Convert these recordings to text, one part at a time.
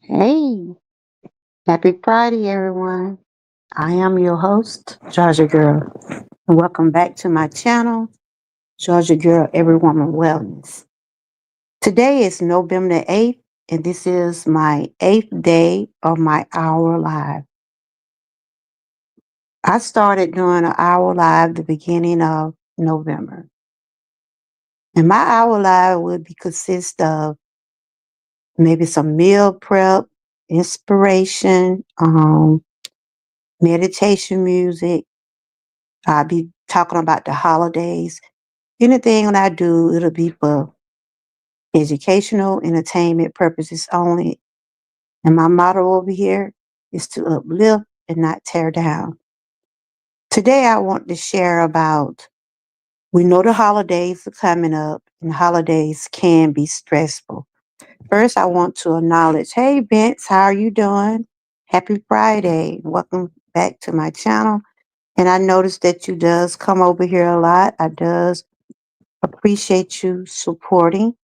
Hey, happy Friday, everyone. I am your host, Georgia Girl, and welcome back to my channel, Georgia Girl, Everywoman Wellness. Today is November the 8th, and this is my 8th day of my hour live. I started doing an hour live the beginning of November, and my hour live would be consist of maybe some meal prep, inspiration, meditation music. I'll be talking about the holidays. Anything that I do, it'll be for educational, entertainment purposes only. And my motto over here is to uplift and not tear down. Today, I want to share about we know the holidays are coming up, and holidays can be stressful. First, I want to acknowledge, hey, Vince, how are you doing? Happy Friday. Welcome back to my channel. And I noticed that you does come over here a lot. I does appreciate you supporting.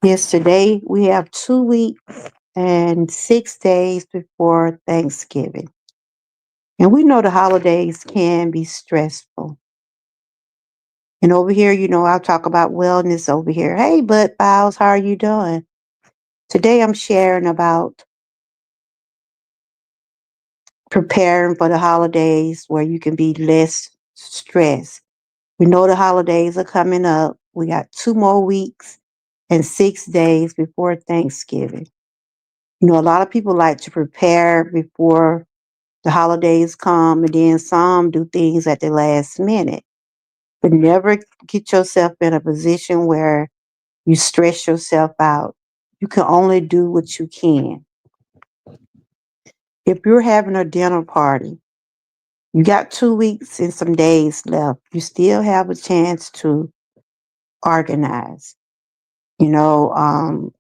Yes, today we have 2 weeks and 6 days before Thanksgiving. And we know the holidays can be stressful. And over here, I'll talk about wellness over here. Hey, Bud Files, how are you doing? Today I'm sharing about preparing for the holidays where you can be less stressed. We know the holidays are coming up. We got 2 more weeks and 6 days before Thanksgiving. A lot of people like to prepare before the holidays come, and then some do things at the last minute. But never get yourself in a position where you stress yourself out. You can only do what you can. If you're having a dinner party, you got 2 weeks and some days left. You still have a chance to organize. You know, um,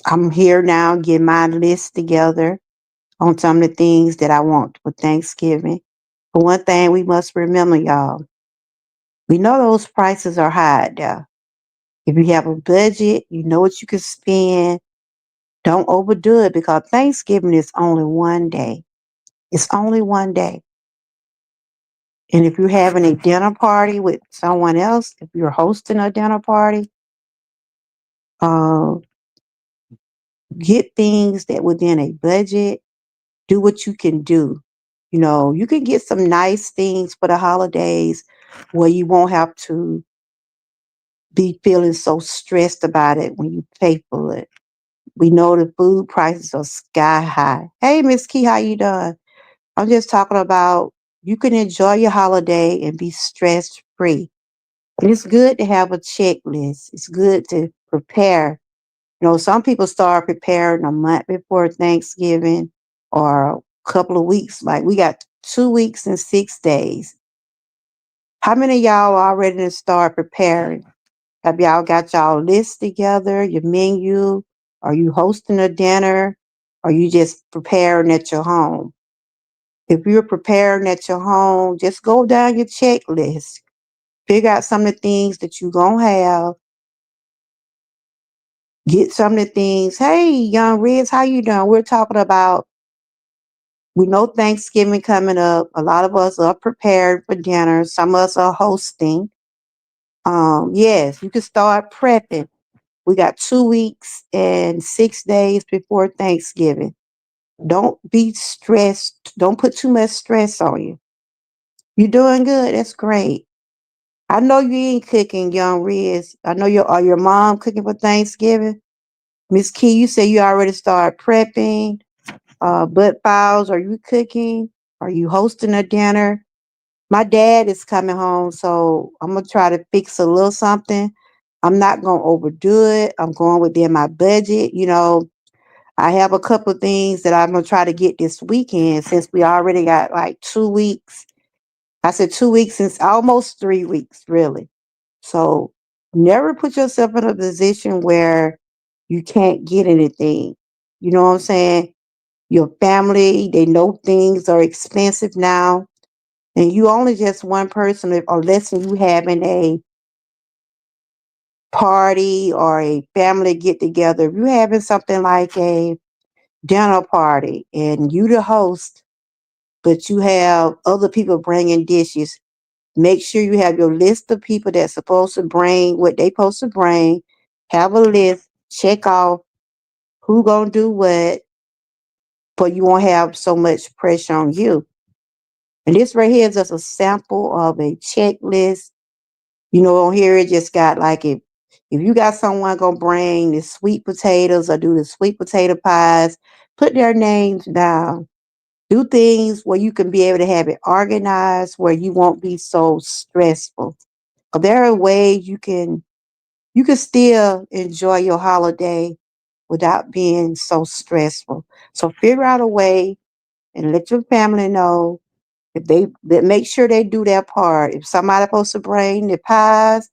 I'm here now getting my list together on some of the things that I want for Thanksgiving. But one thing we must remember, y'all, we know those prices are high there. If you have a budget, you know what you can spend. Don't overdo it because Thanksgiving is only one day. It's only one day. And if you're having a dinner party with someone else, if you're hosting a dinner party, uh, get things that within a budget. Do what you can do. You can get some nice things for the holidays where you won't have to be feeling so stressed about it when you pay for it. We know the food prices are sky high. Hey, Miss Key, how you doing? I'm just talking about you can enjoy your holiday and be stress free. And it's good to have a checklist. It's good to prepare. Some people start preparing a month before Thanksgiving or a couple of weeks. Like we got 2 weeks and 6 days. How many of y'all already to start preparing? Have y'all got y'all list together, your menu? Are you hosting a dinner? Are you just preparing at your home? If you're preparing at your home, just go down your checklist. Figure out some of the things that you're going to have. Get some of the things. Hey, young Riz, how you doing? We're talking about, we know Thanksgiving coming up. A lot of us are prepared for dinner. Some of us are hosting. Yes, you can start prepping. We got 2 weeks and 6 days before Thanksgiving. Don't be stressed. Don't put too much stress on you. You're doing good. That's great. I know you ain't cooking, young Riz. I know your mom cooking for Thanksgiving. Miss Key, you say you already started prepping. Butt files, are you cooking? Are you hosting a dinner? My dad is coming home, so I'm gonna try to fix a little something. I'm not gonna overdo it. I'm going within my budget. I have a couple of things that I'm gonna try to get this weekend since we already got like 2 weeks. I said 2 weeks since almost 3 weeks, really. So never put yourself in a position where you can't get anything. You know what I'm saying? Your family, they know things are expensive now. And you only just one person, unless you having party or a family get together, if you're having something like a dinner party and you the host, but you have other people bringing dishes, make sure you have your list of people that's supposed to bring what they supposed to bring. Have a list, check off who gonna do what, but you won't have so much pressure on you. And this right here is just a sample of a checklist. You know, on here it just got like if you got someone gonna bring the sweet potatoes or do the sweet potato pies, put their names down. Do things where you can be able to have it organized where you won't be so stressful. But there are ways you can still enjoy your holiday without being so stressful. So figure out a way and let your family know if they make sure they do their part. If somebody's supposed to bring the pies,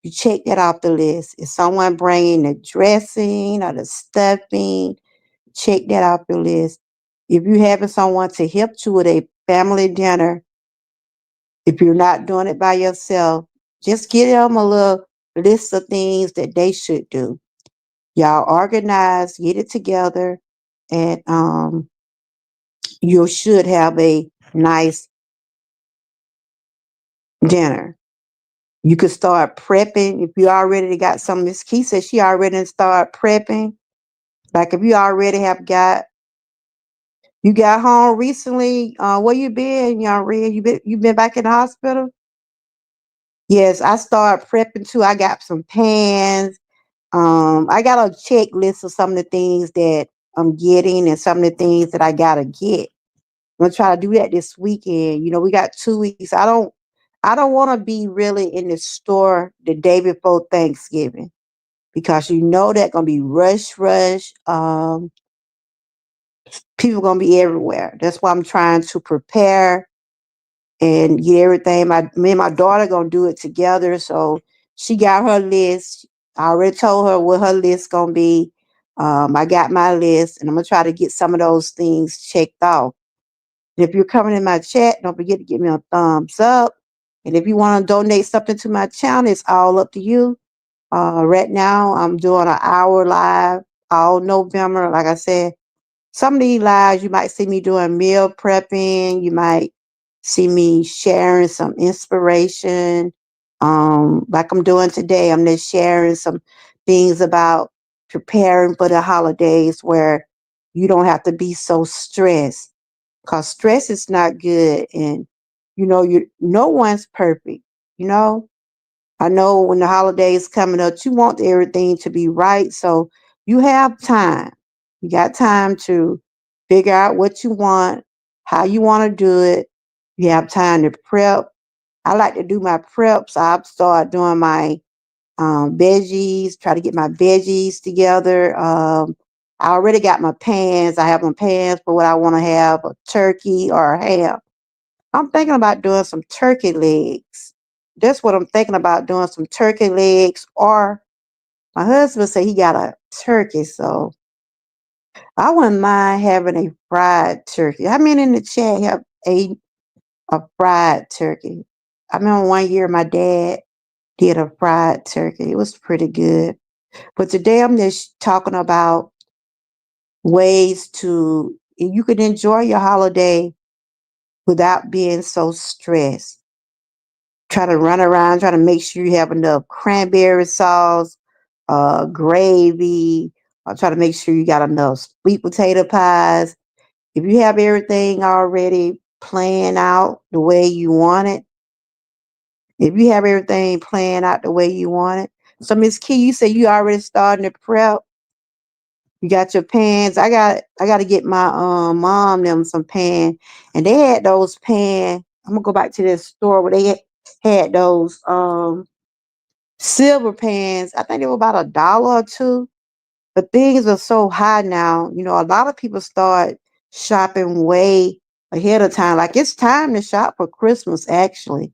you check that off the list. If someone bringing the dressing or the stuffing, check that off your list. If you having someone to help you with a family dinner, if you're not doing it by yourself, just give them a little list of things that they should do. Y'all organize, get it together, and you should have a nice dinner. You could start prepping if you already got some. Miss Key said she already start prepping. Like if you already have you got home recently. Where you been, young Red? You been back in the hospital? Yes, I started prepping too. I got some pans. I got a checklist of some of the things that I'm getting and some of the things that I gotta get. I'm gonna try to do that this weekend. You know, we got 2 weeks. I don't want to be really in the store the day before Thanksgiving because you know that gonna be rush. People gonna be everywhere. That's why I'm trying to prepare and get everything. Me and my daughter gonna do it together. So she got her list. I already told her what her list gonna be. I got my list, and I'm gonna try to get some of those things checked off. And if you're coming in my chat, don't forget to give me a thumbs up. And if you want to donate something to my channel, it's all up to you. Right now, I'm doing an hour live all November. Like I said, some of these lives you might see me doing meal prepping. You might see me sharing some inspiration. Like I'm doing today, I'm just sharing some things about preparing for the holidays where you don't have to be so stressed because stress is not good. And you no one's perfect. You know, I know when the holidays coming up, you want everything to be right. So you have time. You got time to figure out what you want, how you want to do it. You have time to prep. I like to do my preps. I've started doing my veggies, try to get my veggies together. I already got my pans. I have my pans for what I want to have, a turkey or a ham. I'm thinking about doing some turkey legs. That's what I'm thinking about doing, some turkey legs. Or my husband said he got a turkey, so I wouldn't mind having a fried turkey. How many in the chat have a fried turkey? I remember one year my dad did a fried turkey. It was pretty good. But today I'm just talking about ways to you can enjoy your holiday without being so stressed. Try to run around, try to make sure you have enough cranberry sauce, gravy. Try to make sure you got enough sweet potato pies. If you have everything already planned out the way you want it, if you have everything planned out the way you want it. So Miss Key, you say you already starting to prep. You got your pans. I got to get my mom them some pan, and they had those pan. I'm gonna go back to this store where they had those silver pans. I think they were about $1 or two. But things are so high now. You know, a lot of people start shopping way ahead of time. Like it's time to shop for Christmas, actually.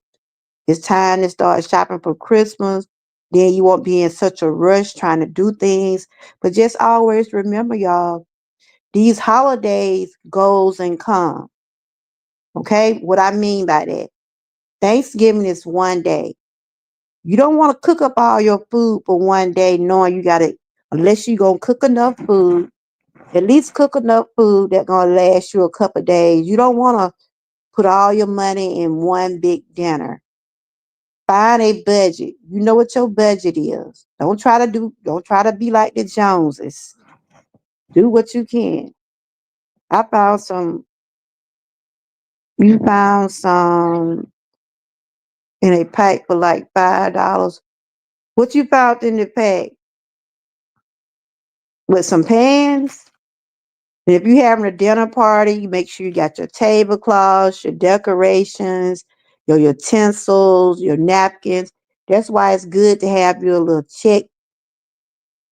It's time to start shopping for Christmas. Then you won't be in such a rush trying to do things. But just always remember, y'all, these holidays goes and come. Okay? What I mean by that. Thanksgiving is one day. You don't want to cook up all your food for one day knowing you got to, unless you're going to cook enough food, at least cook enough food that's going to last you a couple of days. You don't want to put all your money in one big dinner. Find a budget. You know what your budget is. Don't try to be like the Joneses. Do what you can. I found some, you found some in a pack for like $5. What you found in the pack? With some pans? And if you're having a dinner party, you make sure you got your tablecloths, your decorations, your utensils, your napkins. That's why it's good to have your little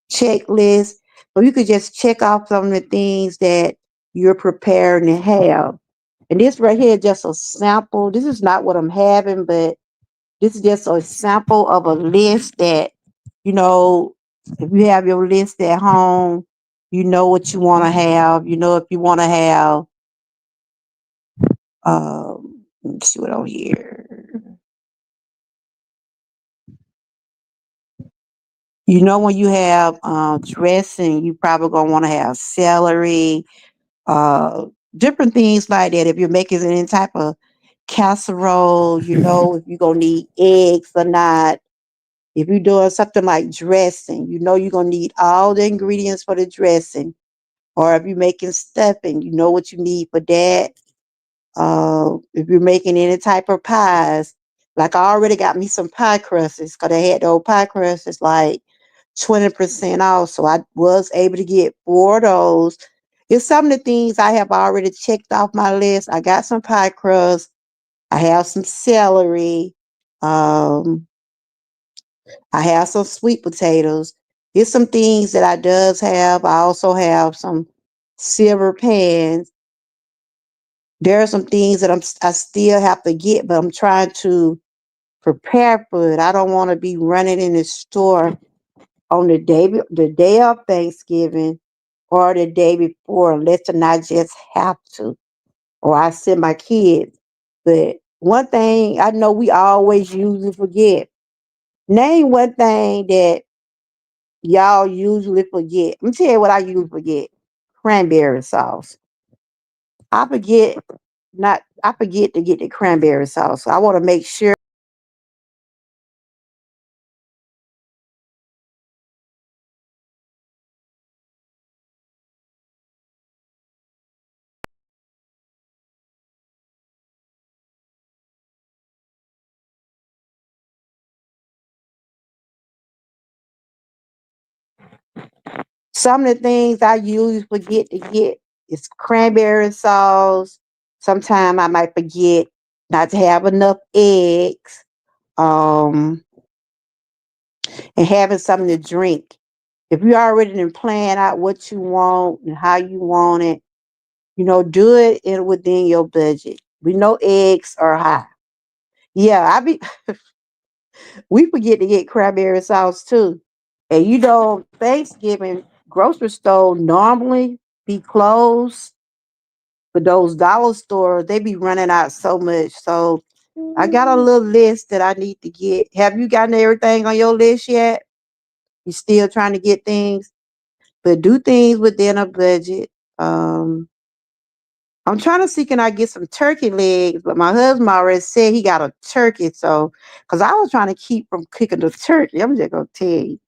checklist. So you could just check off some of the things that you're preparing to have. And this right here is just a sample. This is not what I'm having, but this is just a sample of a list that, you know, if you have your list at home, you know what you want to have. You know if you want to have, let's see what on here. You know when you have dressing, you probably gonna want to have celery, uh, different things like that. If you're making any type of casserole, you know if you're gonna need eggs or not. If you're doing something like dressing, you know you're gonna need all the ingredients for the dressing. Or if you're making stuffing, you know what you need for that. If you're making any type of pies, like I already got me some pie crusts because they had those pie crusts like 20% off. So I was able to get 4 of those. It's some of the things I have already checked off my list. I got some pie crust. I have some celery. Um, I have some sweet potatoes. There's some things that I does have. I also have some silver pans. There are some things that I still have to get, but I'm trying to prepare for it. I don't want to be running in the store on the day of Thanksgiving or the day before, unless I just have to, or I send my kids. But one thing I know we always usually forget. Name one thing that y'all usually forget. Let me tell you what I usually forget. Cranberry sauce. I forget I forget to get the cranberry sauce. So I want to make sure some of the things I usually forget to get is cranberry sauce. Sometimes I might forget not to have enough eggs. Um, and having something to drink. If you already done plan out what you want and how you want it, do it within your budget. We know eggs are high. Yeah, we forget to get cranberry sauce too. And Thanksgiving grocery store normally be closed, but those dollar stores they be running out so much. So I got a little list that I need to get. Have you gotten everything on your list yet? You still trying to get things, but do things within a budget. Um, I'm trying to see can I get some turkey legs, but my husband already said he got a turkey. So, because I was trying to keep from cooking the turkey, I'm just gonna tell you.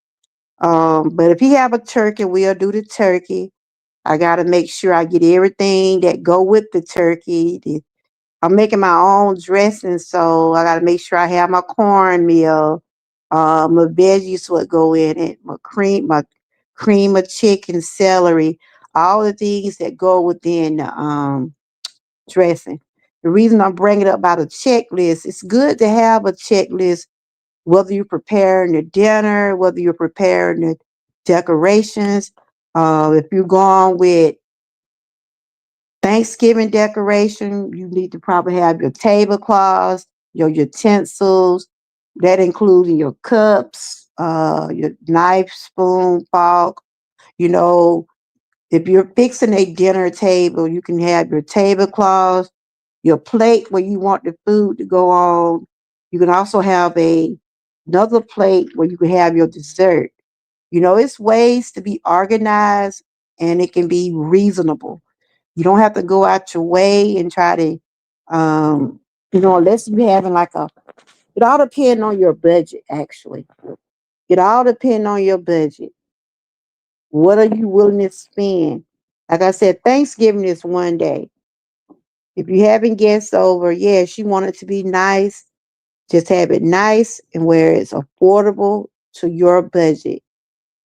But if he have a turkey, we'll do the turkey. I gotta make sure I get everything that go with the turkey. I'm making my own dressing, so I gotta make sure I have my cornmeal, my veggies what go in it, my cream of chicken, celery, all the things that go within the dressing. The reason I'm bringing up about a checklist, it's good to have a checklist, whether you're preparing the dinner, whether you're preparing the decorations. If you're going with Thanksgiving decoration, you need to probably have your tablecloths, your utensils. That includes your cups, your knife, spoon, fork. You know, if you're fixing a dinner table, you can have your tablecloths, your plate where you want the food to go on. You can also have a another plate where you can have your dessert. It's ways to be organized and it can be reasonable. You don't have to go out your way and try to, unless you having like it all depends on your budget, actually. It all depends on your budget. What are you willing to spend? Like I said, Thanksgiving is one day. If you having guests over, yes, you want it to be nice. Just have it nice and where it's affordable to your budget.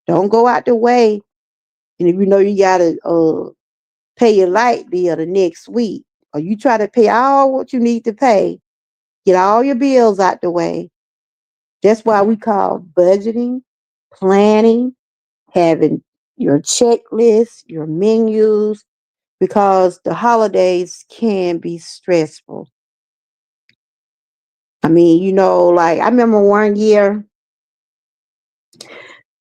Don't go out the way. And if you know you gotta pay your light bill the next week, or you try to pay all what you need to pay, get all your bills out the way. That's why we call budgeting, planning, having your checklist, your menus, because the holidays can be stressful. I mean, like I remember one year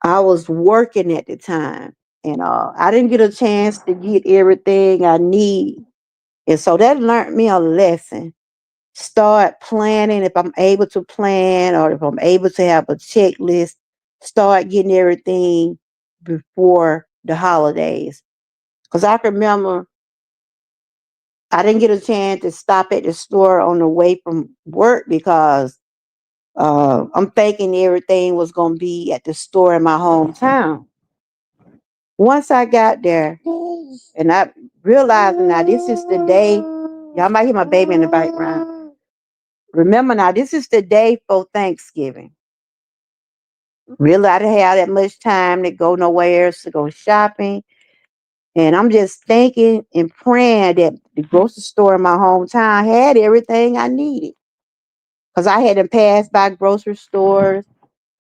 I was working at the time and I didn't get a chance to get everything I need. And so that learned me a lesson. Start planning if I'm able to plan or if I'm able to have a checklist, start getting everything before the holidays. Because I can remember I didn't get a chance to stop at the store on the way from work because I'm thinking everything was going to be at the store in my hometown. Once I got there and I realized now this is the day, y'all might hear my baby in the background. Remember now, this is the day for Thanksgiving. Really, I didn't have that much time to go nowhere else to go shopping. And I'm just thinking and praying that the grocery store in my hometown had everything I needed. Because I hadn't passed by grocery stores.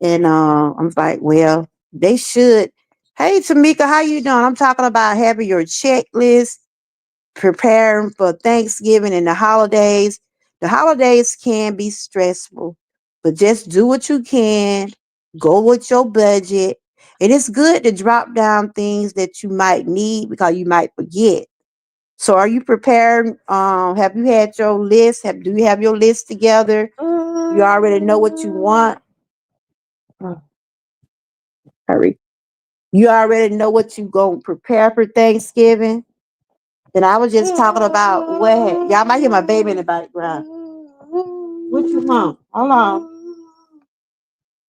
And I was like, well, they should. Hey, Tamika, how you doing? I'm talking about having your checklist, preparing for Thanksgiving and the holidays. The holidays can be stressful, but just do what you can. Go with your budget. And it's good to drop down things that you might need because you might forget. So are you prepared? Have you had your list? Do you have your list together? You already know what you want. Hurry. You already know what you going to prepare for Thanksgiving. And I was just talking about what y'all might hear my baby in the background. What you want? Hold on.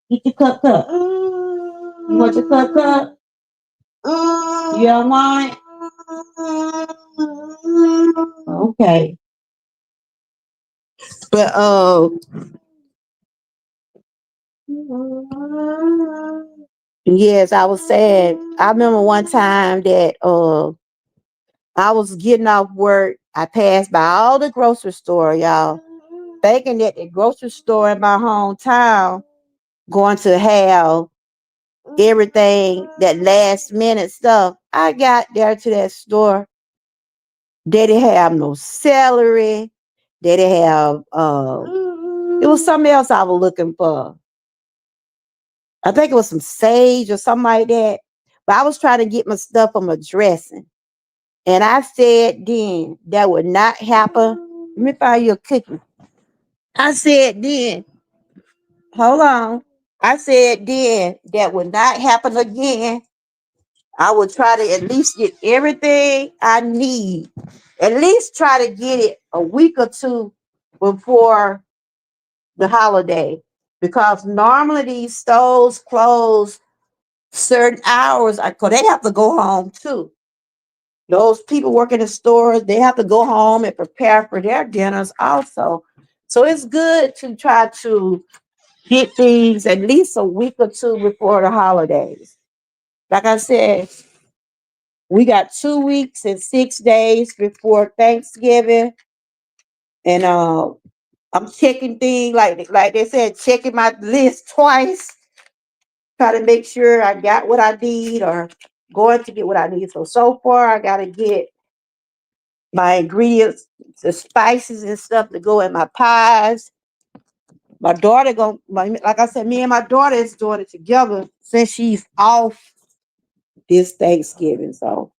Get your cup. You want your cup? You don't want it? Okay. But yes, I was sad. I remember one time that I was getting off work. I passed by all the grocery store, y'all, thinking that the grocery store in my hometown going to have everything, that last minute stuff. I got there to that store. They didn't have no celery. They didn't have it was something else I was looking for. I think it was some sage or something like that. But I was trying to get my stuff from a dressing. And I said then that would not happen. Let me find you a cookie. I said then, hold on. I said then that would not happen again. I would try to at least get everything I need. At least try to get it a week or two before the holiday. Because normally these stores close certain hours. Because they have to go home too. Those people working in stores, they have to go home and prepare for their dinners also. So it's good to try to get things at least a week or two before the holidays. Like I said, we got 2 weeks and 6 days before Thanksgiving. And I'm checking things like they said, checking my list twice, try to make sure I got what I need or going to get what I need. So far I gotta get my ingredients, the spices and stuff to go in my pies. My daughter like I said, me and my daughter is doing it together since she's off this Thanksgiving. So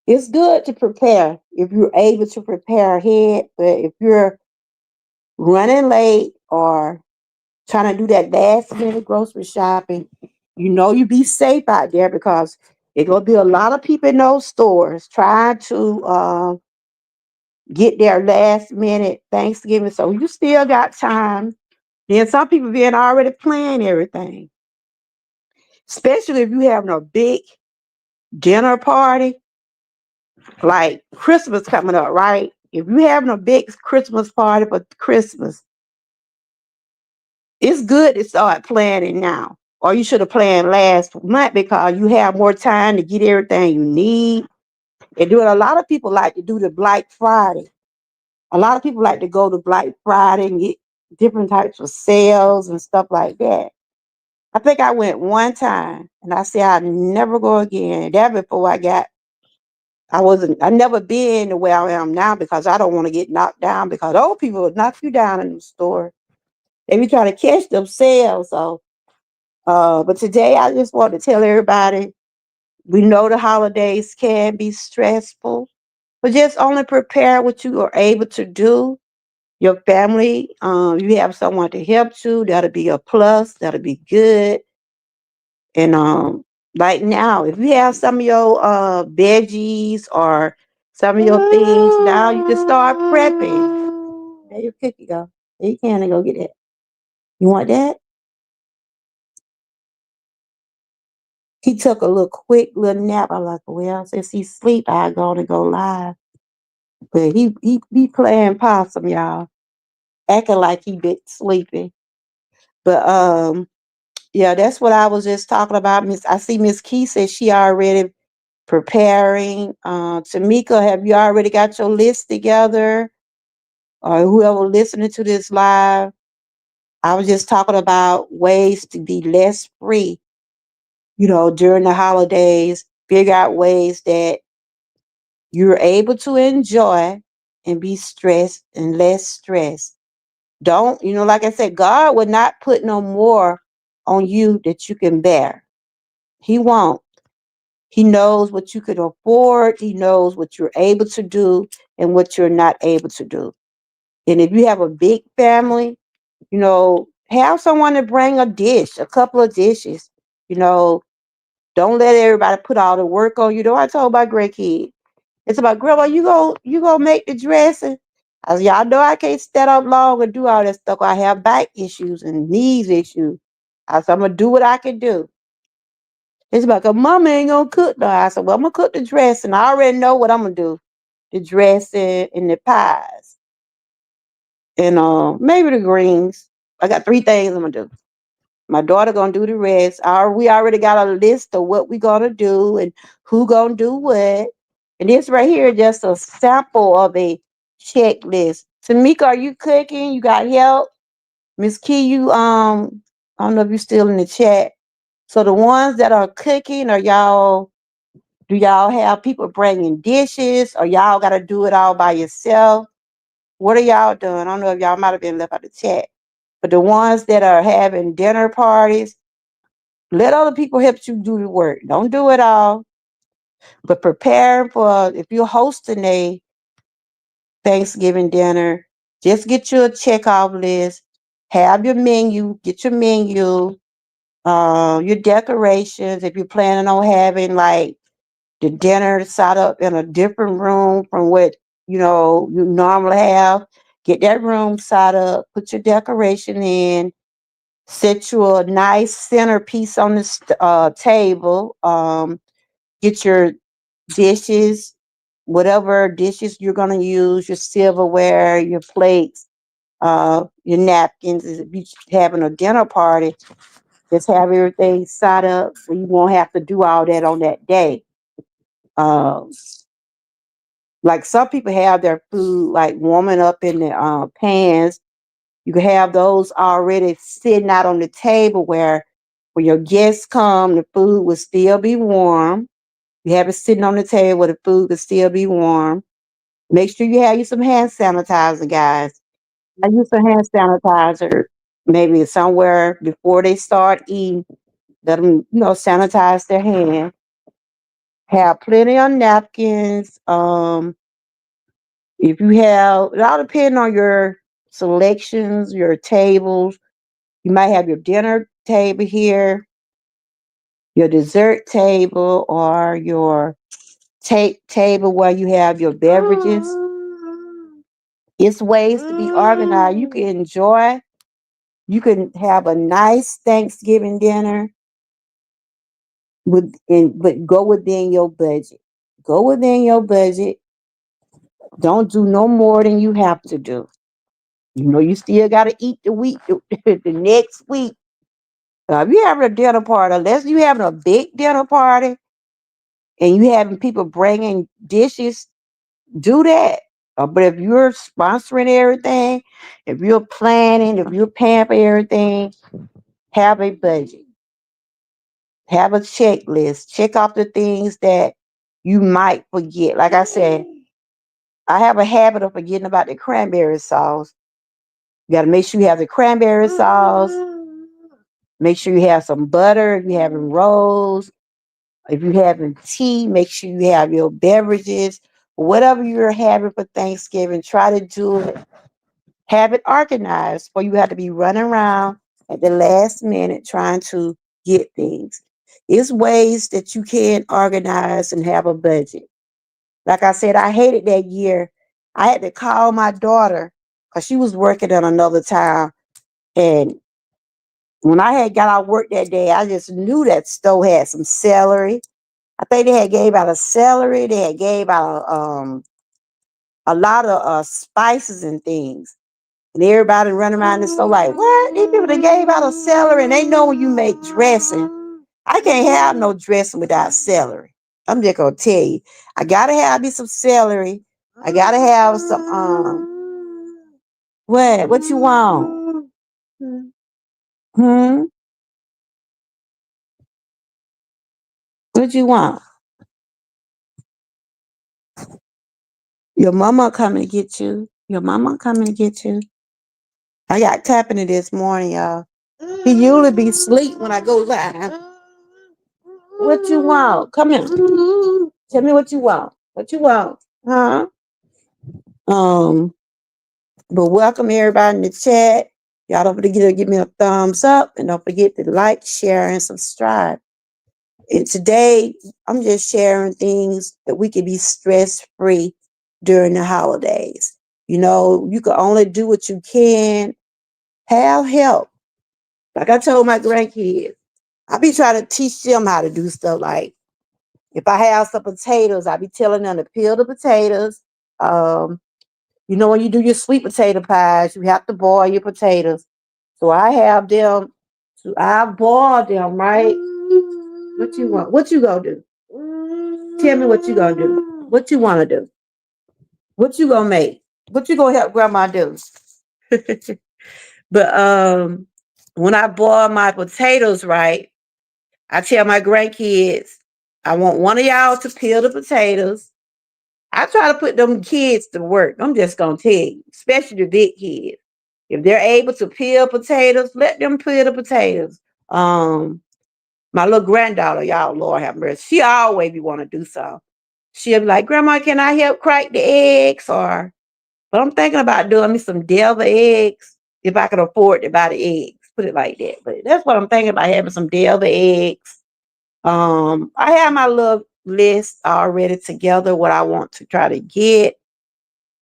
it's good to prepare if you're able to prepare ahead. But if you're running late or trying to do that last minute grocery shopping. You know you be safe out there because it gonna be a lot of people in those stores trying to get their last minute Thanksgiving. So you still got time. Then some people being already planning everything, especially if you having a big dinner party like Christmas coming up, right? If you having a big Christmas party for Christmas, it's good to start planning now. Or you should have planned last month because you have more time to get everything you need. And doing a lot of people like to do the Black Friday. A lot of people like to go to Black Friday and get different types of sales and stuff like that. I think I went one time and I said I'd never go again. That before I never been the way I am now because I don't want to get knocked down because old people will knock you down in the store. They be trying to catch themselves. So, but today I just want to tell everybody we know the holidays can be stressful, but just only prepare what you are able to do. Your family, you have someone to help you. That'll be a plus. That'll be good. And like now, if you have some of your veggies or some of your things, now you can start prepping. There your cookie go. There you can go get it. You want that? He took a little quick little nap. I like, well, since he sleep, I go live. But he playing possum, y'all, acting like he been sleeping. But yeah, that's what I was just talking about. I see Miss Key says she already preparing. Tamika, have you already got your list together? Or whoever listening to this live, I was just talking about ways to be less free, during the holidays. Figure out ways that you're able to enjoy and be stressed and less stressed. Don't, like I said, God would not put no more on you that you can bear. He won't. He knows what you can afford. He knows what you're able to do and what you're not able to do. And if you have a big family, have someone to bring a dish, a couple of dishes. You know, don't let everybody put all the work on you. I told my great kid, it's about grandma, you go make the dressing. I said, y'all know I can't stand up long and do all that stuff. I have back issues and knees issues. I said, I'm gonna do what I can do. It's about, cause mama ain't gonna cook though. I said, well, I'm gonna cook the dressing. I already know what I'm gonna do. The dressing and the pies. And maybe the greens. I got 3 things I'm gonna do. My daughter gonna do the rest. We already got a list of what we gonna do and who gonna do what. And this right here is just a sample of a checklist. Tamika, are you cooking? You got help? Miss Key, I don't know if you're still in the chat. So the ones that are cooking, do y'all have people bringing dishes or y'all gotta do it all by yourself? What are y'all doing? I don't know if y'all might have been left out of the chat. But the ones that are having dinner parties, let other people help you do the work. Don't do it all. But prepare for, if you're hosting a Thanksgiving dinner, just get you a checkoff list. Have your menu. Get your menu. Your decorations. If you're planning on having like the dinner set up in a different room from what you normally have, get that room set up. Put your decoration in. Set you a nice centerpiece on the table. Get your dishes, whatever dishes you're going to use, your silverware, your plates, your napkins. If you're having a dinner party, just have everything set up so you won't have to do all that on that day. Um, like some people have their food like warming up in the pans. You can have those already sitting out on the table where when your guests come, the food will still be warm. You have it sitting on the table where the food will still be warm. Make sure you have you some hand sanitizer, guys. I use some hand sanitizer maybe somewhere before they start eating. Let them, sanitize their hands. Have plenty of napkins. If you have, it all depends on your selections, your tables. You might have your dinner table here, your dessert table, or your table where you have your beverages. It's ways to be organized. You can enjoy. You can have a nice Thanksgiving dinner but go within your budget. Go within your budget. Don't do no more than you have to do. You know you still got to eat the week, the next week. If you having a dinner party, unless you having a big dinner party and you having people bringing dishes, do that. But if you're sponsoring everything, if you're planning, if you're paying for everything, have a budget. Have a checklist. Check off the things that you might forget. Like I said, I have a habit of forgetting about the cranberry sauce. You got to make sure you have the cranberry sauce. Make sure you have some butter if you're having rolls. If you're having tea, make sure you have your beverages. Whatever you're having for Thanksgiving, try to do it. Have it organized, or you have to be running around at the last minute trying to get things. It's ways that you can organize and have a budget. Like I said, I hated that year. I had to call my daughter because she was working in another town. And when I had got out of work that day, I just knew that store had some celery. I think they had gave out a celery. They had gave out a lot of spices and things. And everybody running around the store like, what? These people that gave out a celery and they know when you make dressing. I can't have no dressing without celery. I'm just gonna tell you. I gotta have me some celery. I gotta have some what? What you want? Hmm? What you want? Your mama coming to get you. Your mama coming to get you. I got company this morning, y'all. He usually be asleep when I go live. What you want? Come here. Tell me what you want. What you want? Huh? Um, but welcome everybody in the chat. Y'all don't forget to give me a thumbs up and don't forget to like, share, and subscribe. And today I'm just sharing things that we can be stress-free during the holidays. You know, you can only do what you can. Have help. Like I told my grandkids, I be trying to teach them how to do stuff like if I have some potatoes, I be telling them to peel the potatoes. Um, you know, when you do your sweet potato pies, you have to boil your potatoes. So I have them, so I boil them, right? What you want? What you gonna do? Tell me what you gonna do. What you wanna do? What you gonna make? What you gonna help grandma do? But when I boil my potatoes, right, I tell my grandkids, I want one of y'all to peel the potatoes. I try to put them kids to work. I'm just gonna tell you, especially the big kids. If they're able to peel potatoes, let them peel the potatoes. My little granddaughter, y'all, Lord have mercy, she always be want to do so. She'll be like, Grandma, can I help crack the eggs? But I'm thinking about doing me some deviled eggs if I can afford to buy the eggs. Put it like that. But that's what I'm thinking about, having some deviled eggs. I have my little list already together, what I want to try to get,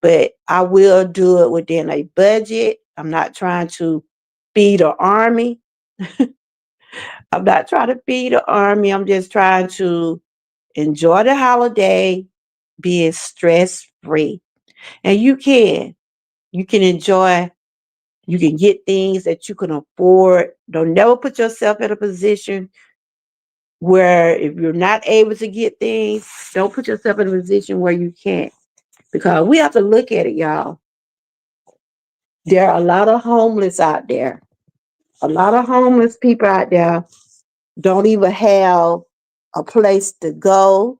but I will do it within a budget. I'm not trying to feed an army. I'm not trying to feed an army. I'm just trying to enjoy the holiday, being stress free. And you can enjoy, you can get things that you can afford. Don't never put yourself in a position where if you're not able to get things, don't put yourself in a position where you can't. Because we have to look at it, y'all. There are a lot of homeless out there. A lot of homeless people out there don't even have a place to go.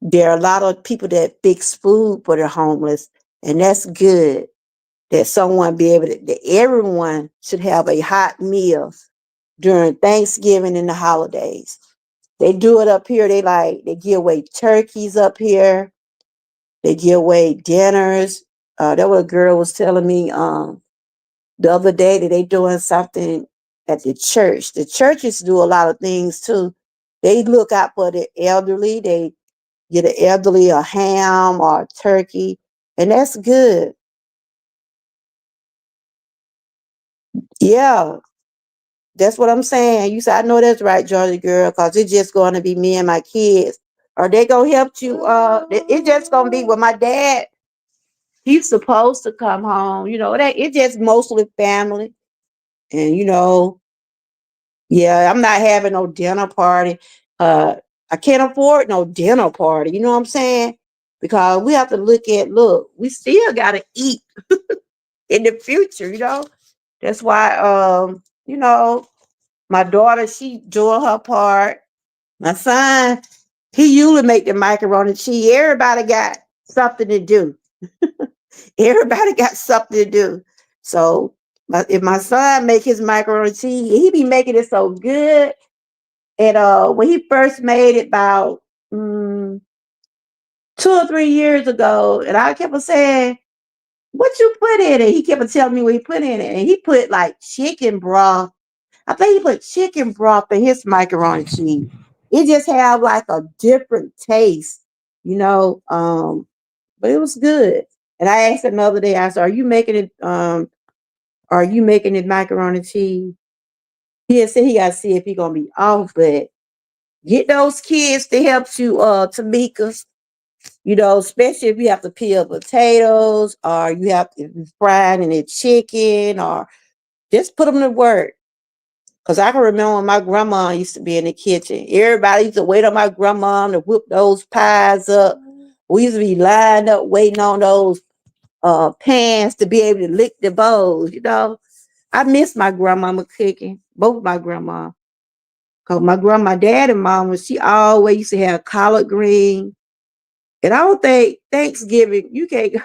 There are a lot of people that fix food for the homeless, and that's good. That someone be able to, that everyone should have a hot meal during Thanksgiving and the holidays. They do it up here. They give away turkeys up here. They give away dinners. That what a girl was telling me. The other day that they doing something at the church. The churches do a lot of things too. They look out for the elderly. They get the elderly a ham or a turkey, and that's good. Yeah, that's what I'm saying. You said I know that's right, Georgia girl, because it's just going to be me and my kids. Are they gonna help you? It's just gonna be with my dad. He's supposed to come home. That it's just mostly family, and yeah, I'm not having no dinner party. I can't afford no dinner party. You know what I'm saying? Because we have to look, we still gotta eat in the future, That's why my daughter, she doing her part. My son, he usually make the macaroni and cheese. Everybody got something to do. Everybody got something to do. So if my son make his macaroni and cheese, he be making it so good. And when he first made it about 2 or 3 years ago, and I kept on saying, "What you put in it?" He kept on telling me what he put in it, and he put like chicken broth. I think he put chicken broth in his macaroni and cheese. It just had like a different taste, but it was good. And I asked him the other day, I said, are you making it macaroni and cheese? He had said he gotta see if he gonna be off, but get those kids to help you, Tamika, especially if you have to peel potatoes or you have to be frying in the chicken or just put them to work. Cause I can remember when my grandma used to be in the kitchen. Everybody used to wait on my grandma to whip those pies up. We used to be lined up waiting on those pans to be able to lick the bowls. I miss my grandmama cooking, both my grandma. Cause my dad and mom she always used to have collard green. And I don't think Thanksgiving, you can't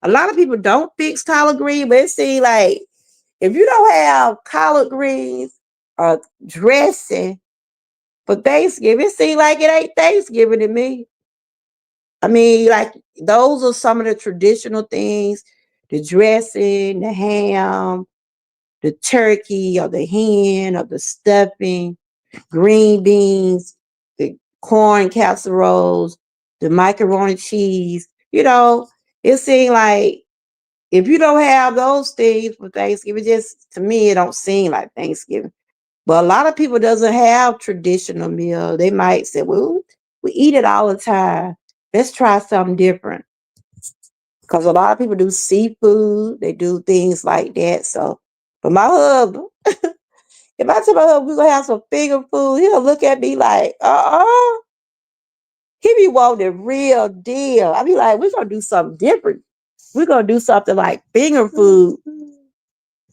a lot of people don't fix collard green, but it seems like if you don't have collard greens or dressing for Thanksgiving, it seems like it ain't Thanksgiving to me. I mean, like those are some of the traditional things: the dressing, the ham, the turkey, or the hen, or the stuffing, green beans, the corn casseroles, the macaroni cheese. It seems like if you don't have those things for Thanksgiving, just to me, it don't seem like Thanksgiving. But a lot of people doesn't have traditional meal. They might say, "Well, we eat it all the time. Let's try something different." Because a lot of people do seafood, they do things like that. So, but my husband, if I tell my husband we're gonna have some finger food, he'll look at me like, he be wanting the real deal. I be like, we're gonna do something different. We're gonna do something like finger food.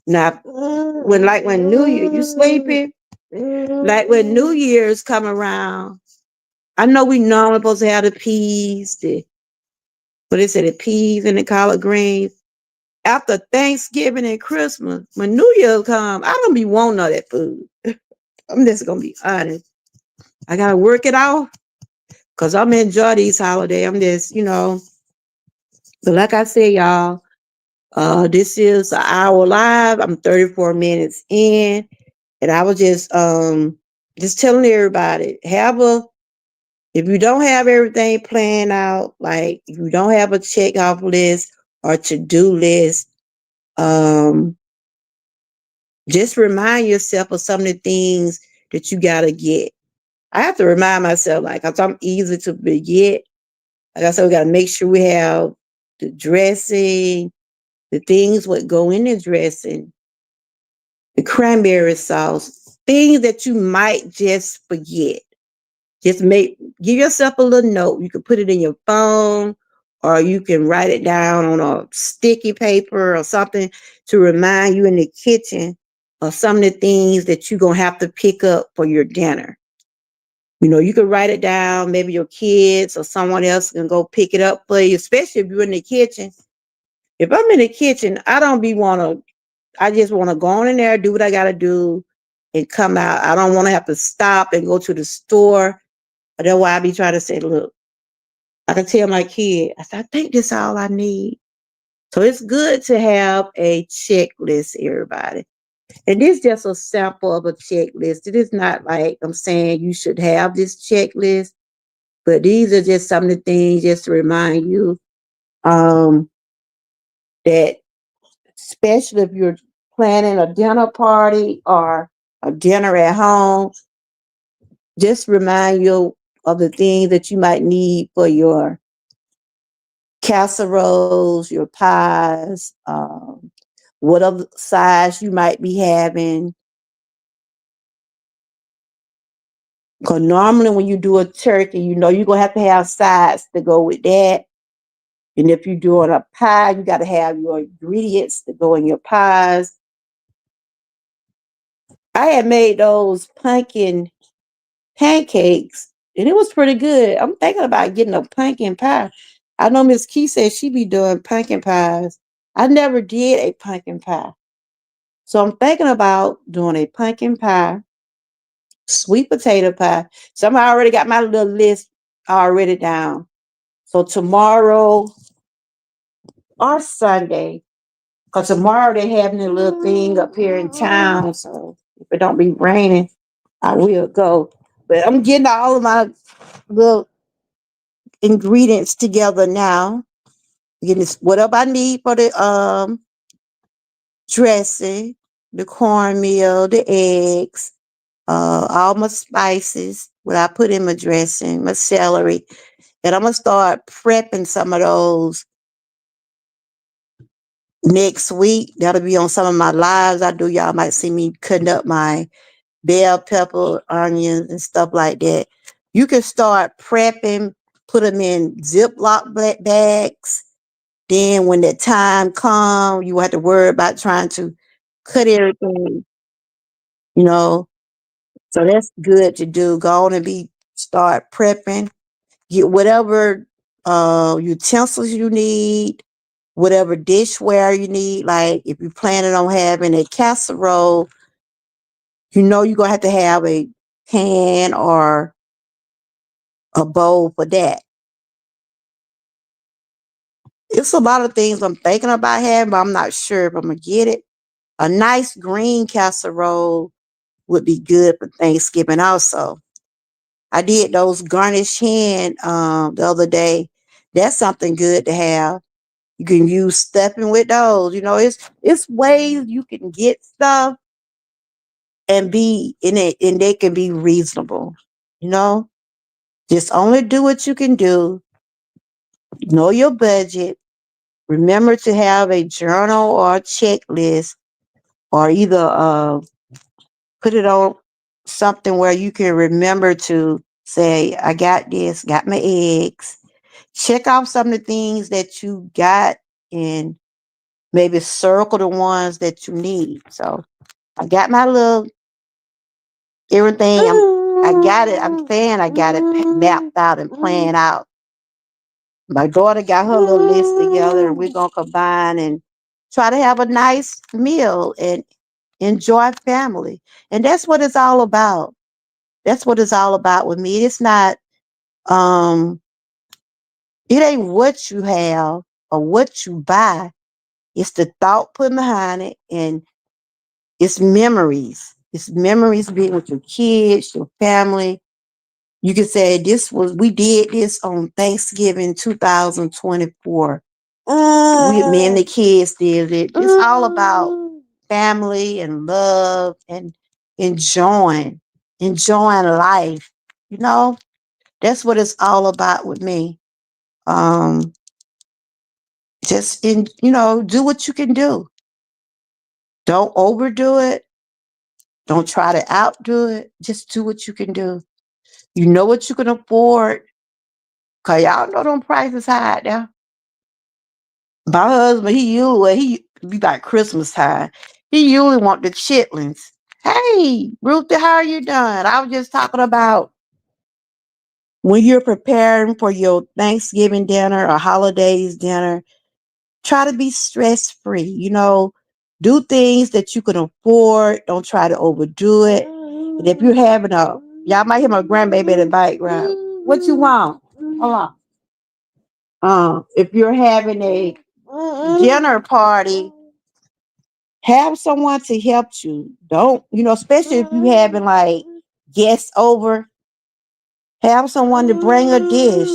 Now, when New Year, you sleeping? Like when New Year's come around, I know we normally supposed to have the peas, what is it, the peas and the collard greens. After Thanksgiving and Christmas, when New Year come, I don't be wanting all that food. I'm just gonna be honest. I gotta work it out because I'm enjoy these holidays. I'm just, but like I said, y'all, this is an hour live. I'm 34 minutes in, and I was just telling everybody, if you don't have everything planned out, like if you don't have a check off list or to-do list, um, just remind yourself of some of the things that you gotta get. I have to remind myself, like, cause I'm easy to forget. Like I said, we gotta make sure we have the dressing, the things what go in the dressing, the cranberry sauce, things that you might just forget. Just give yourself a little note. You can put it in your phone or you can write it down on a sticky paper or something to remind you in the kitchen of some of the things that you're going to have to pick up for your dinner. You can write it down. Maybe your kids or someone else can go pick it up for you, especially if you're in the kitchen. If I'm in the kitchen, I just want to go on in there, do what I got to do and come out. I don't want to have to stop and go to the store. That's why I be trying to say, look, I can tell my kid, I said, I think this all I need. So it's good to have a checklist, everybody. And this is just a sample of a checklist. It is not like I'm saying you should have this checklist, but these are just some of the things just to remind you um, that, especially if you're planning a dinner party or a dinner at home, just remind you of the things that you might need for your casseroles, your pies, what other size you might be having. Because normally when you do a turkey, you know you're going to have sides to go with that. And if you're doing a pie, you got to have your ingredients to go in your pies. I had made those pumpkin pancakes, and it was pretty good. I'm thinking about getting a pumpkin pie. I know Miss Key said she be doing pumpkin pies. I never did a pumpkin pie. So I'm thinking about doing a pumpkin pie, sweet potato pie. So I already got my little list already down. So tomorrow or Sunday, because tomorrow they're having a little thing up here in town. So if it don't be raining, I will go. But I'm getting all of my little ingredients together now. Getting this, whatever I need for the dressing, the cornmeal, the eggs, all my spices, what I put in my dressing, my celery. And I'm gonna start prepping some of those next week. That'll be on some of my lives I do. Y'all might see me cutting up my bell pepper, onions, and stuff like that. You can start prepping, put them in Ziploc bags. Then when the time comes, you have to worry about trying to cut everything, you know. So that's good to do. Go on and start prepping. Get whatever utensils you need, whatever dishware you need. Like if you're planning on having a casserole, you know you're gonna have to have a pan or a bowl for that. It's a lot of things I'm thinking about having, but I'm not sure if I'm gonna get it. A nice green casserole would be good for Thanksgiving also. I did those garnished hen the other day. That's something good to have. You can use stuffing with those. You know, it's ways you can get stuff and be in it, and they can be reasonable. You know, just only do what you can do. Know your budget. Remember to have a journal or a checklist, or either put it on something where you can remember to say, I got this, got my eggs. Check off some of the things that you got and maybe circle the ones that you need. So I got my little everything. I got it. I'm saying I got it mapped out and planned out. My daughter got her little list together, and we're gonna combine and try to have a nice meal and enjoy family. And that's what it's all about. That's what it's all about with me. It's not um it ain't what you have or what you buy. It's the thought put behind it, and it's memories. It's memories being with your kids, your family. You can say we did this on Thanksgiving 2024. Me and the kids did it. It's all about family and love and enjoying life. You know, that's what it's all about with me. Um, do what you can do. Don't overdo it. Don't try to outdo it. Just do what you can do. You know what you can afford. Cause y'all know them prices high now. My husband, he be like Christmas time. He usually want the chitlins. Hey, Ruthie, how are you doing? I was just talking about when you're preparing for your Thanksgiving dinner or holidays dinner, try to be stress free. You know, do things that you can afford. Don't try to overdo it. And if you're having y'all might hear my grandbaby in the background. What you want? Hold on. If you're having dinner party, have someone to help you. Don't, especially if you having like guests over, have someone to bring a dish.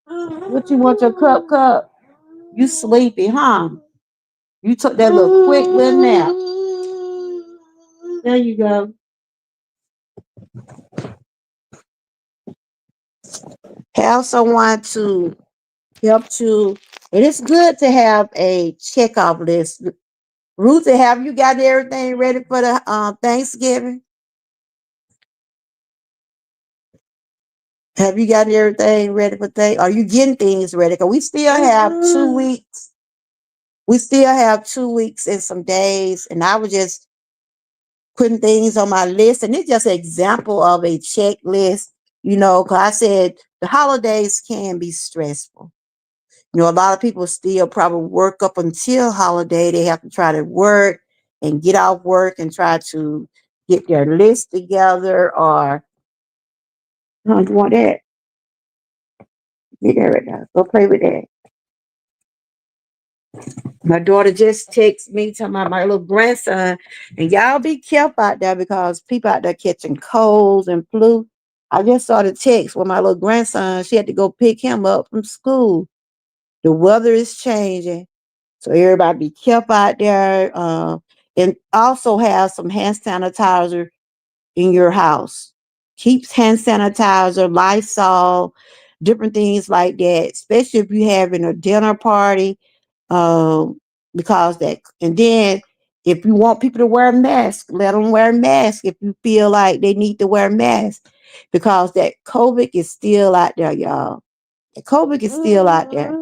What you want your cup? You sleepy, huh? You took that little quick little nap. There you go. Have someone to help you. And it's good to have a checkoff list. Ruth, have you got everything ready for the Thanksgiving? Have you got everything ready for things? Are you getting things ready? Because we still have 2 weeks. We still have 2 weeks and some days. And I was just putting things on my list. And it's just an example of a checklist, because I said the holidays can be stressful. A lot of people still probably work up until holiday. They have to try to work and get off work and try to get their list together or, you want that? Get that right now. Go play with that. My daughter just texted me talking about my little grandson. And y'all be careful out there because people out there catching colds and flu. I just saw the text with my little grandson. She had to go pick him up from school. The weather is changing. So everybody be careful out there. And also have some hand sanitizer in your house. Keep hand sanitizer, Lysol, different things like that, especially if you're having a dinner party. Because that, and then if you want people to wear masks, let them wear masks if you feel like they need to wear masks. Because that COVID is still out there, y'all. The COVID is still out there.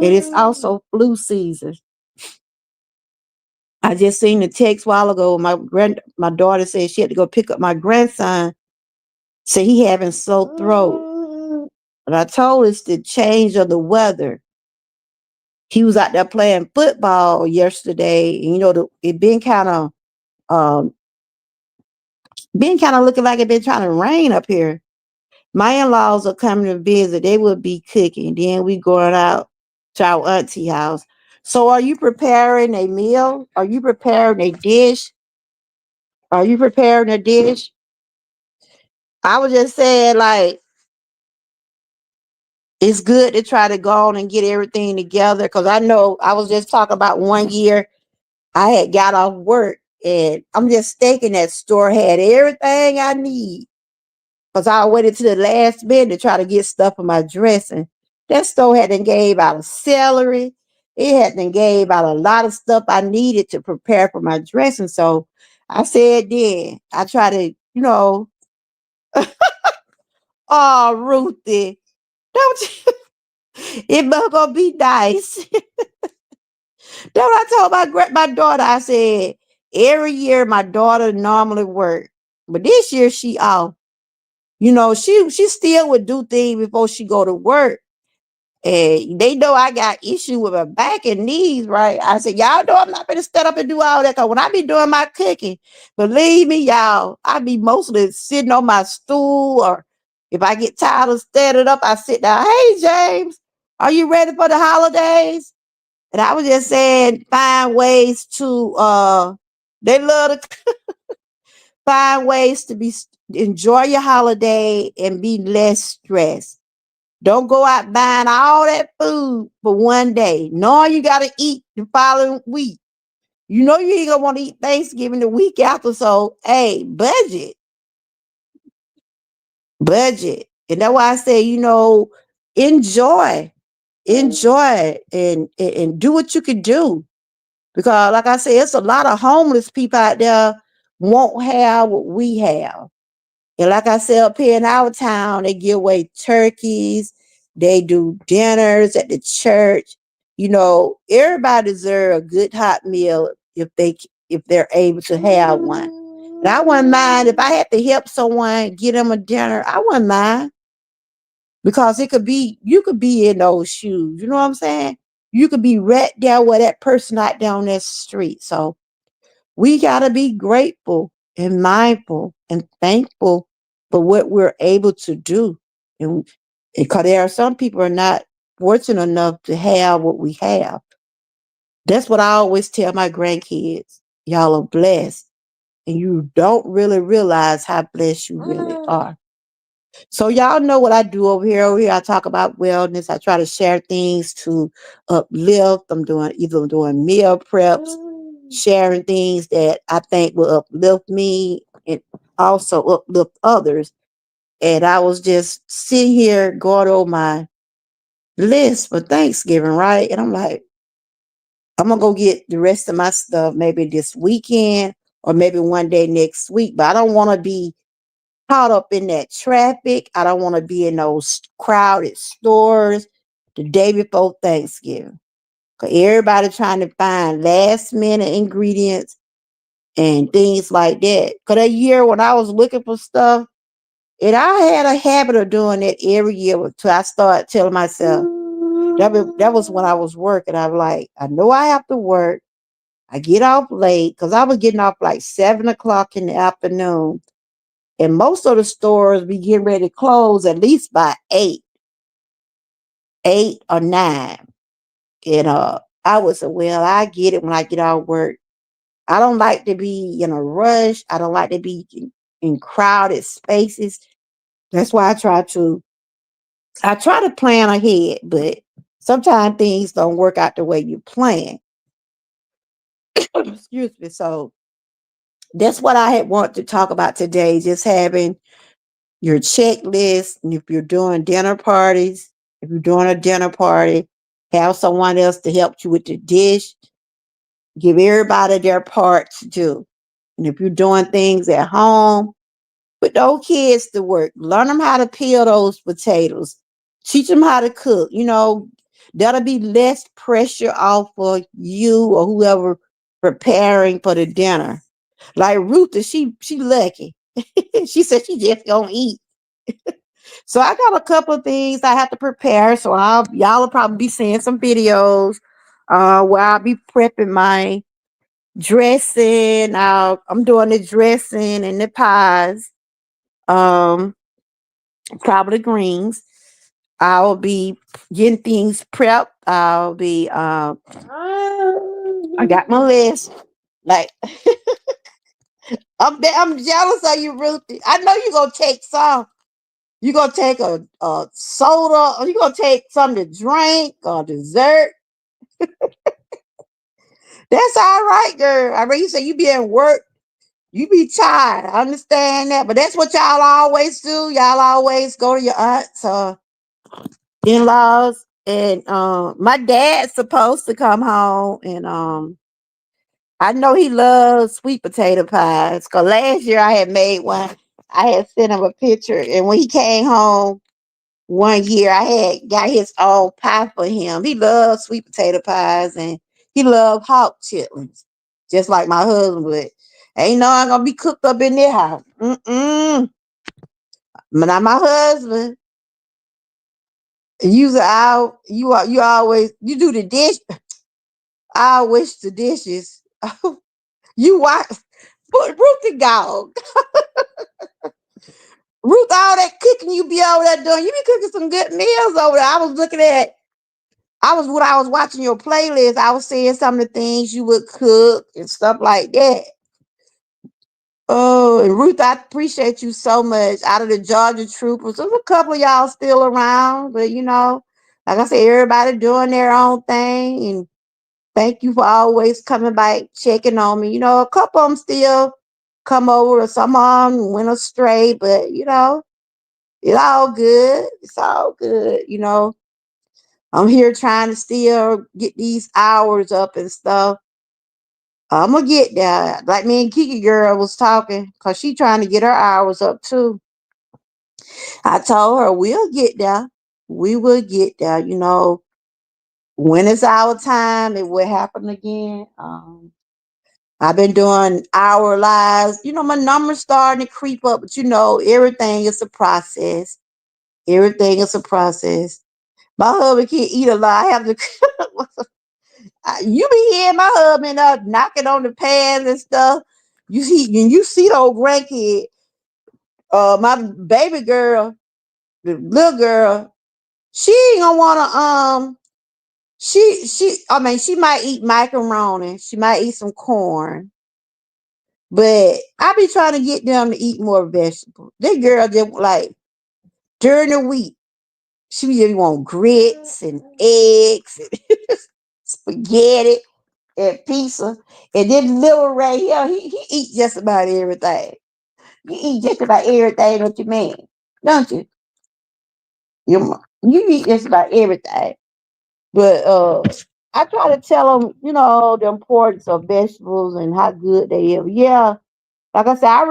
It is also flu season. I just seen the text a while ago. My daughter said she had to go pick up my grandson. So he having sore throat. And I told it's the change of the weather. He was out there playing football yesterday. And, it um, been kind of looking like it been trying to rain up here. My in-laws are coming to visit. They will be cooking. Then we going out to our auntie house. So are you preparing a meal? Are you preparing a dish? Are you preparing a dish? I was just saying, like, it's good to try to go on and get everything together. Cause I know I was just talking about one year I had got off work and I'm just thinking that store had everything I need. Cause I waited to the last minute to try to get stuff for my dressing. That store had then gave out a celery. It had then gave out a lot of stuff I needed to prepare for my dressing. So I said then, I try to, oh, Ruthie, don't you, it must gonna be nice. That's what I told my daughter. I said, every year my daughter normally work, but this year she off. She still would do things before she go to work. And they know I got issue with my back and knees, right? I said, y'all know I'm not gonna stand up and do all that. Cause when I be doing my cooking, believe me, y'all, I be mostly sitting on my stool, or if I get tired of standing up, I sit down. Hey, James, are you ready for the holidays? And I was just saying, find ways to they love to find ways to enjoy your holiday and be less stressed. Don't go out buying all that food for one day, knowing you gotta eat the following week. You know you ain't gonna want to eat Thanksgiving the week after. So hey, budget. And that's why I say, enjoy. Enjoy and do what you can do. Because, like I said, it's a lot of homeless people out there won't have what we have. And like I said, up here in our town, they give away turkeys. They do dinners at the church. Everybody deserves a good hot meal if they're able to have one. And I wouldn't mind if I had to help someone get them a dinner. I wouldn't mind because you could be in those shoes. You know what I'm saying? You could be right there with that person out down that street. So we got to be grateful and mindful and thankful for what we're able to do. And because there are some people are not fortunate enough to have what we have. That's what I always tell my grandkids. Y'all are blessed. And you don't really realize how blessed you really are. So y'all know what I do over here. Over here, I talk about wellness. I try to share things to uplift. I'm doing meal preps, sharing things that I think will uplift me and also uplift others. And I was just sitting here going over my list for Thanksgiving, right? And I'm like, I'm gonna go get the rest of my stuff maybe this weekend or maybe one day next week. But I don't want to be caught up in that traffic. I don't want to be in those crowded stores the day before Thanksgiving. Cause everybody trying to find last minute ingredients and things like that. Cause that year when I was looking for stuff, and I had a habit of doing that every year until I started telling myself that was when I was working. I was like, I know I have to work. I get off late because I was getting off like 7 o'clock in the afternoon. And most of the stores be getting ready to close at least by 8 or 9. And I was well, I get it when I get off work. I don't like to be in a rush. I don't like to be in crowded spaces. That's why I try to plan ahead, but sometimes things don't work out the way you plan. Excuse me. So that's what I had want to talk about today. Just having your checklist. And if you're doing dinner parties, if you're doing a dinner party, have someone else to help you with the dish. Give everybody their part to do. And if you're doing things at home, put those kids to work. Learn them how to peel those potatoes. Teach them how to cook. That'll be less pressure off of you or whoever preparing for the dinner. Like Ruth, she lucky. She said she just gonna eat. So I got a couple of things I have to prepare. So y'all will probably be seeing some videos where I'll be prepping my dressing. I'm doing the dressing and the pies. Um, Probably greens. I'll be getting things prepped. I got my list. Like I'm jealous of you, Ruthie. I know you're gonna take some. You gonna take a soda, or you gonna take something to drink or dessert. That's all right, girl. I mean, you say you be at work, you be tired. I understand that, but that's what y'all always do. Y'all always go to your aunts or in-laws. And my dad's supposed to come home, and I know he loves sweet potato pies. Cause last year I had made one. I had sent him a picture, and when he came home one year, I had got his own pie for him. He loves sweet potato pies and he loves hot chitlins, just like my husband. But ain't no I'm gonna be cooked up in their house. Not my husband. You always you do the dish. I wish the dishes. You watch. Put Ruth the dog. Ruth, all that cooking you be over there doing. You be cooking some good meals over there. When I was watching your playlist, I was seeing some of the things you would cook and stuff like that. Oh, and Ruth, I appreciate you so much. Out of the Georgia Troopers, there's a couple of y'all still around, but like I said, everybody doing their own thing. And thank you for always coming by, checking on me. A couple of them still come over, or some of them went astray, but it's all good. It's all good. I'm here trying to still get these hours up and stuff. I'm gonna get there. Like me and Kiki girl was talking, cause she trying to get her hours up too. I told her we'll get there. We will get there. When it's our time, it will happen again. I've been doing hour lives. My numbers starting to creep up, but everything is a process. Everything is a process. My husband can't eat a lot. I have to. You be hearing my husband knocking on the pans and stuff. You see the old grandkid. My baby girl, the little girl, she ain't gonna wanna I mean, she might eat macaroni. She might eat some corn. But I be trying to get them to eat more vegetables. This girl just like during the week, she just want grits and eggs and spaghetti and pizza. And then little right here, he eat just about everything. You eat just about everything, don't you, man? Don't you? You eat just about everything. But I try to tell them, the importance of vegetables and how good they are. Yeah, like I said, I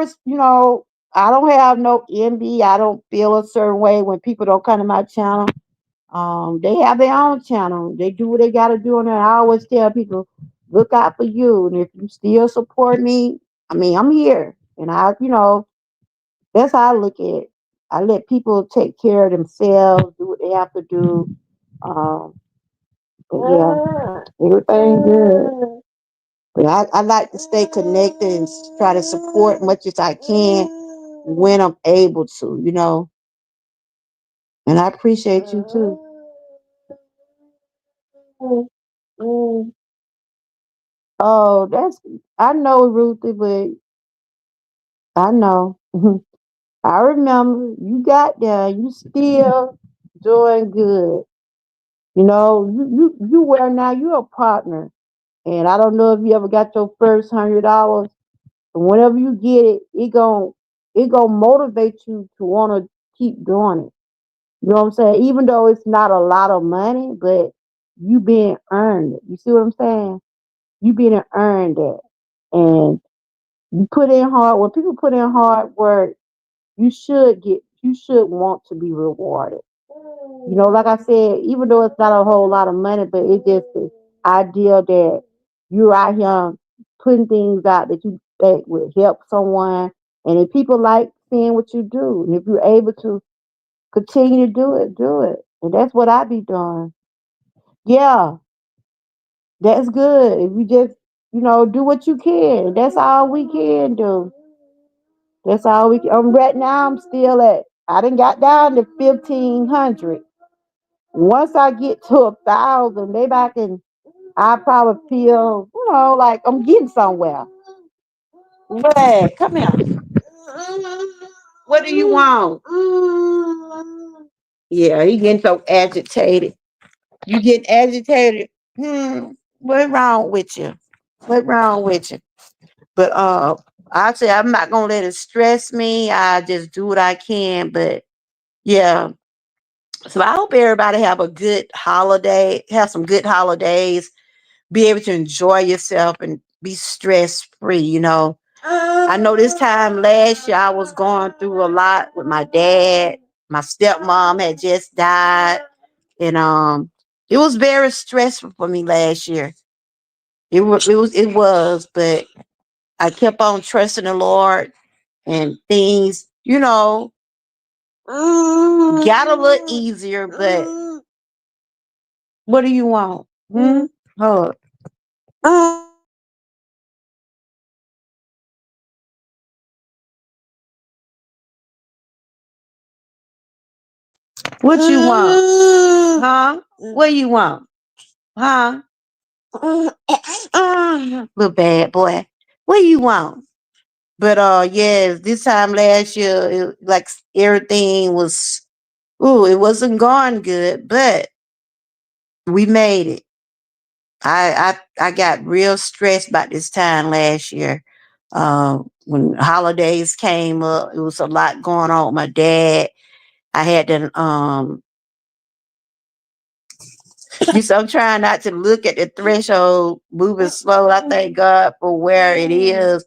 don't have no envy. I don't feel a certain way when people don't come to my channel. They have their own channel. They do what they got to do on there. I always tell people, look out for you. And if you still support me, I mean, I'm here. And that's how I look at it. I let people take care of themselves, do what they have to do. Um, but yeah, everything good. But I like to stay connected and try to support much as I can when I'm able to. And I appreciate you too. Oh, I know, Ruthie, but I know. I remember you got there. You still doing good. You were now you're a partner. And I don't know if you ever got your first $100. But whenever you get it, it gon' motivate you to want to keep doing it. You know what I'm saying? Even though it's not a lot of money, but you being earned it. You see what I'm saying? You being earned it. And you put in hard when people put in hard work, you should want to be rewarded. Like I said, even though it's not a whole lot of money, but it's just the idea that you're out here putting things out that you think would help someone. And if people like seeing what you do, and if you're able to continue to do it, do it. And that's what I be doing. Yeah, that's good. If you just, do what you can. That's all we can do. That's all we can. Right now, I'm still I done got down to 1,500. Once I get to 1,000, maybe I probably feel, like I'm getting somewhere. What? Come here. What do you want? Yeah, he getting so agitated. You get agitated. What's wrong with you? What's wrong with you? But I say I'm not gonna let it stress me. I just do what I can. But yeah. So I hope everybody have some good holidays, be able to enjoy yourself and be stress free. I know this time last year I was going through a lot with my dad. My stepmom had just died. And it was very stressful for me last year. It was, but I kept on trusting the Lord and things, got a little easier, but what do you want? Hold. What you want? Huh? What do you want? Huh? Little bad boy. What do you want? But yes, this time last year, like everything was, it wasn't going good, but we made it. I got real stressed about this time last year. When holidays came up, it was a lot going on with my dad. I had to I'm trying not to look at the threshold moving slow. I thank God for where it is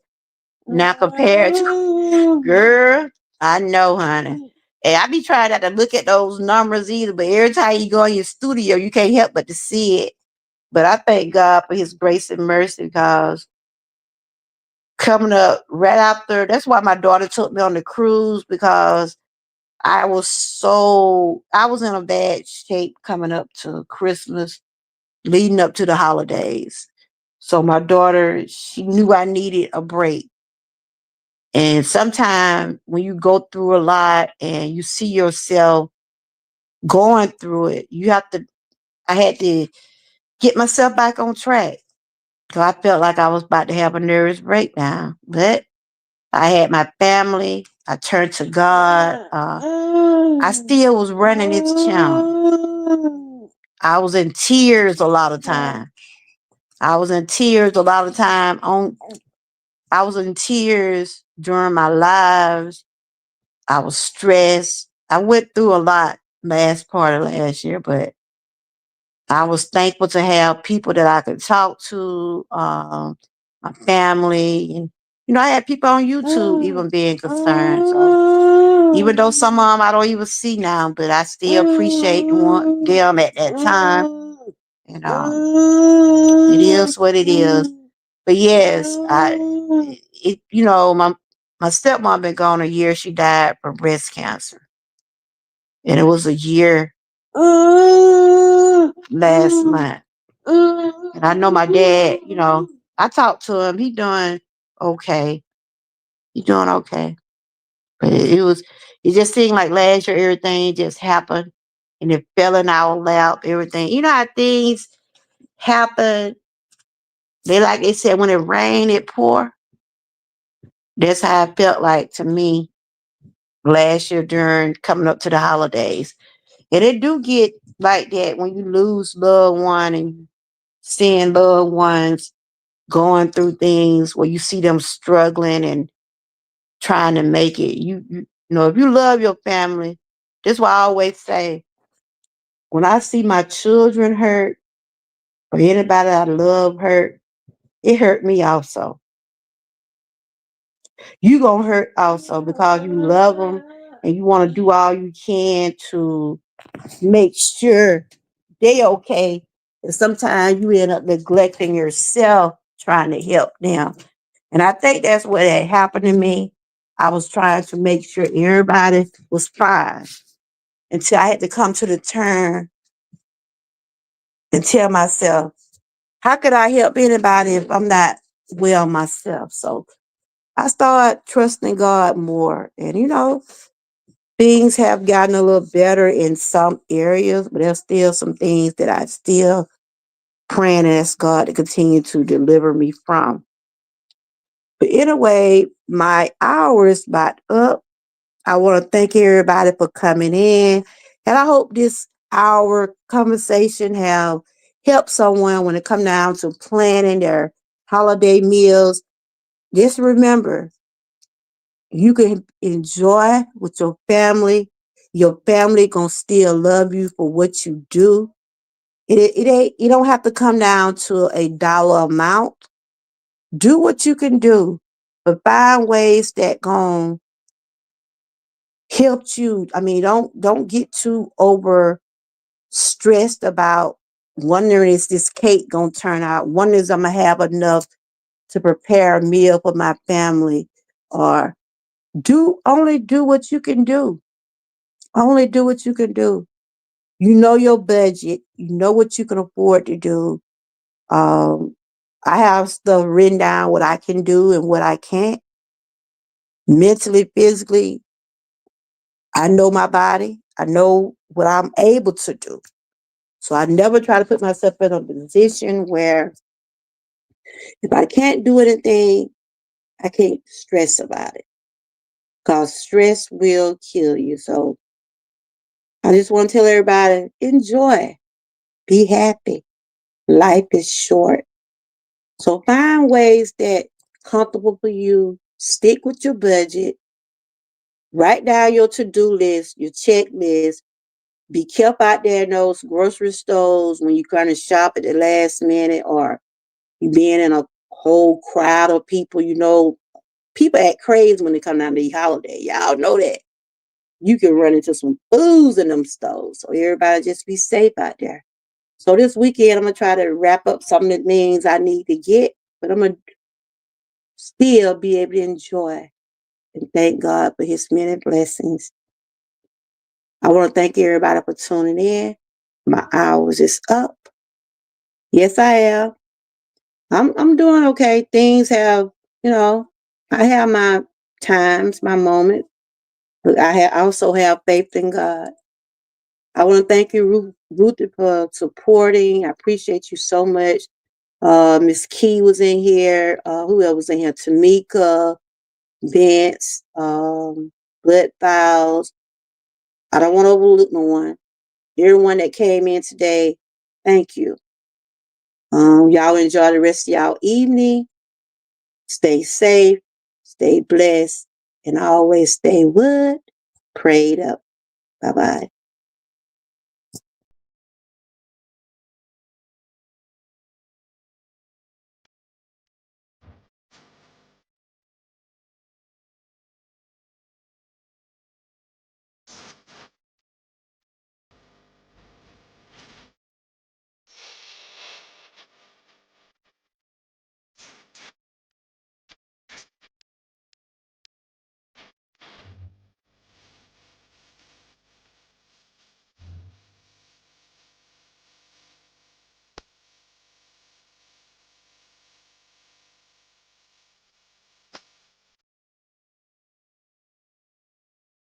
now compared to girl. I know, honey. And I be trying not to look at those numbers either, but every time you go in your studio, you can't help but to see it. But I thank God for his grace and mercy because coming up right after, that's why my daughter took me on the cruise because I was in a bad shape coming up to Christmas, leading up to the holidays. So my daughter, she knew I needed a break. And sometimes when you go through a lot and you see yourself going through it, I had to get myself back on track. So I felt like I was about to have a nervous breakdown. But I had my family. I turned to God. I still was running this channel. I was in tears a lot of time. I was in tears a lot of time. I was in tears during my lives. I was stressed. I went through a lot last part of last year, but I was thankful to have people that I could talk to, my family, and I had people on YouTube even being concerned. So even though some of them I don't even see now, but I still appreciate them at that time. And it is what it is. But yes, my stepmom been gone a year. She died from breast cancer, and it was a year last month. And I know my dad. I talked to him. He doing okay. He doing okay. But it just seemed like last year everything just happened, and it fell in our lap. Everything. You know how things happen. They said when it rained, it pour. That's how it felt like to me last year during coming up to the holidays. And it do get like that when you lose loved one and you seeing loved ones going through things where you see them struggling and trying to make it. If you love your family, that's why I always say when I see my children hurt or anybody I love hurt, it hurt me also. You gonna hurt also because you love them and you want to do all you can to make sure they okay. And sometimes you end up neglecting yourself trying to help them. And I think that's what had happened to me. I was trying to make sure everybody was fine until I had to come to the turn and tell myself, how could I help anybody if I'm not well myself? So I started trusting God more. And, things have gotten a little better in some areas, but there's still some things that I still praying and ask God to continue to deliver me from. But anyway, my hour is about up. I want to thank everybody for coming in. And I hope this hour conversation have helped someone when it come down to planning their holiday meals. Just remember, you can enjoy with your family. Your family gonna still love you for what you do. It don't have to come down to a dollar amount. Do what you can do, but find ways that gonna help you. I mean, don't get too over stressed about wondering is this cake gonna turn out, wondering is I'm gonna have enough to prepare a meal for my family, or do what you can do. Only do what you can do. You know your budget. You know what you can afford to do. Um, I have stuff written down what I can do and what I can't. Mentally, physically, I know my body. I know what I'm able to do. So I never try to put myself in a position where if I can't do anything, I can't stress about it. Because stress will kill you. So I just want to tell everybody, enjoy. Be happy. Life is short. So find ways that comfortable for you. Stick with your budget. Write down your to-do list, your checklist. Be careful out there in those grocery stores when you're trying to shop at the last minute or you being in a whole crowd of people. People act crazy when they come down to the holiday. Y'all know that. You can run into some fools in them stores. So everybody just be safe out there. So this weekend, I'm going to try to wrap up some of the things I need to get, but I'm going to still be able to enjoy and thank God for his many blessings. I want to thank everybody for tuning in. My hours is up. Yes, I am. I'm doing okay. Things have, I have my times, my moments, but I also have faith in God. I want to thank you, Ruth, for supporting. I appreciate you so much. Miss Key was in here. Who else was in here? Tamika, Vince, Blood Files. I don't want to overlook no one. Everyone that came in today, thank you. Y'all enjoy the rest of y'all evening. Stay safe, stay blessed, and always stay what? Prayed up. Bye-bye.